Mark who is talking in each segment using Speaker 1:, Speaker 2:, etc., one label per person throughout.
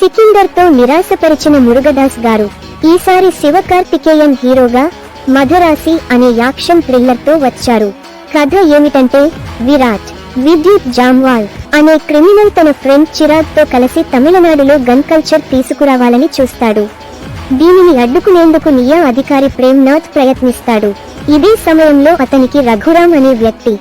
Speaker 1: సికిందర్ తో నిరాశపరిచిన మురుగదాస్ గారు ఈసారి శివకార్తికేయన్ హీరోగా మధురాసి అనే యాక్షన్ థ్రిల్లర్ తో వచ్చారు. కథ ఏమిటంటే విరాట్ విద్యుత్ జామ్వాల్ అనే క్రిమినల్ తన ఫ్రెండ్ చిరాగ్ తో కలిసి తమిళనాడులో గన్ కల్చర్ తీసుకురావాలని చూస్తాడు. దీనిని అడ్డుకునేందుకు నియా అధికారి ప్రేమ్నాథ్ ప్రయత్నిస్తాడు. ఇదే సమయంలో అతనికి రఘురాం అనే వ్యక్తి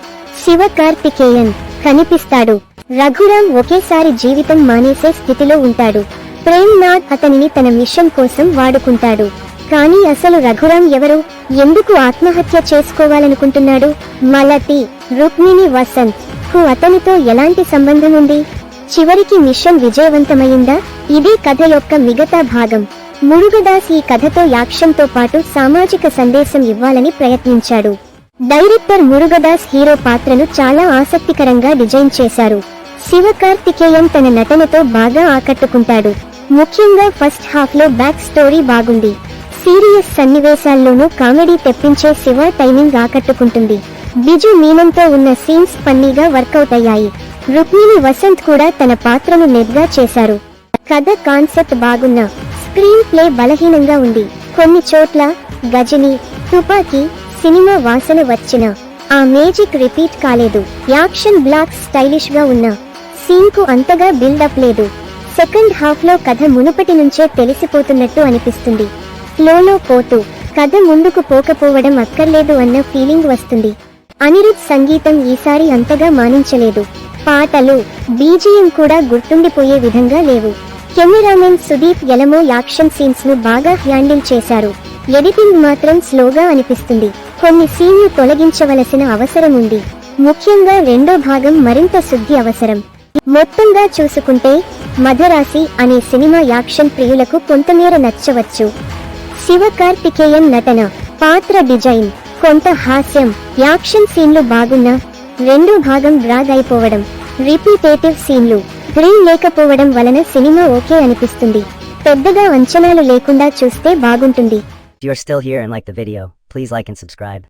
Speaker 1: శివకార్తికేయన్ కనిపిస్తాడు. రఘురాం ఒకేసారి జీవితం మానేసే స్థితిలో ఉంటాడు. ప్రేమ్నాథ్ అతనిని తన మిషన్ కోసం వాడుకుంటాడు. కానీ అసలు రఘురాం ఎవరు, ఎందుకు ఆత్మహత్య చేసుకోవాలనుకుంటున్నాడు? మలతి రుక్మిణి వసంత్ కు అతనితో ఎలాంటి సంబంధం ఉంది? చివరికి మిషన్ విజయవంతమైందా? ఇదే కథ యొక్క మిగతా భాగం. మురుగదాస్ ఈ కథతో యాక్షన్ తో పాటు సామాజిక సందేశం ఇవ్వాలని ప్రయత్నించాడు. డైరెక్టర్ మురుగదాస్ హీరో పాత్రను చాలా ఆసక్తికరంగా డిజైన్ చేశారు. శివకార్తికేయన్ తన నటనతో బాగా ఆకట్టుకుంటాడు. ముఖ్యంగా ఫస్ట్ హాఫ్ లో బ్యాక్ స్టోరీ బాగుంది. సీరియస్ సన్నివేశాల్లోనూ కామెడీ తెప్పించే శివ టైమింగ్ ఆకట్టుకుంటుంది. బిజు మీనంతో ఉన్న సీన్స్ ఫన్నీగా వర్కౌట్ అయ్యాయి. రుక్మిణి వసంత్ కూడా తన పాత్రను నెగ్గా చేశారు. కథ కాన్సెప్ట్ బాగున్నా స్క్రీన్ ప్లే బలహీనంగా ఉంది. కొన్ని చోట్ల గజని తుపాకీ సినిమా వాసన వచ్చినా ఆ మేజిక్ రిపీట్ కాలేదు. యాక్షన్ బ్లాక్స్ స్టైలిష్ గా ఉన్నా సీన్ కు అంతగా బిల్డప్ లేదు. సెకండ్ హాఫ్ లో కథ మునుపటి నుంచే తెలిసిపోతున్నట్టు అనిపిస్తుంది. ఫ్లోలో పోతూ కథ ముందుకు పోకపోవడం అక్కర్లేదు అన్న ఫీలింగ్ వస్తుంది. అనిరుద్ సంగీతం ఈసారి అంతగా మానించలేదు. పాటలు బీజిఎం కూడా గుర్తుండిపోయే విధంగా లేవు. కెమెరామెన్ సుదీప్ ఎలమో యాక్షన్ సీన్స్ ను బాగా హ్యాండిల్ చేశారు. ఎడిటింగ్ మాత్రం స్లోగా అనిపిస్తుంది. కొన్ని సీన్లు తొలగించవలసిన అవసరం ఉంది. ముఖ్యంగా రెండో భాగం మరింత శుద్ధి అవసరం. మొత్తంగా చూసుకుంటే మధురాసి అనే సినిమా యాక్షన్ ప్రియులకు కొంతమేర నచ్చవచ్చు. శివకార్తికేయన్ నటన, పాత్ర డిజైన్, కొంత హాస్యం, యాక్షన్ సీన్లు బాగున్నా రెండో భాగం డ్రాగ్ అయిపోవడం, రిపీటేటివ్ సీన్లు, థ్రిల్ లేకపోవడం వలన సినిమా ఓకే అనిపిస్తుంది. పెద్దగా అంచనాలు లేకుండా చూస్తే బాగుంటుంది.
Speaker 2: If you are still here and like the video, please like and subscribe.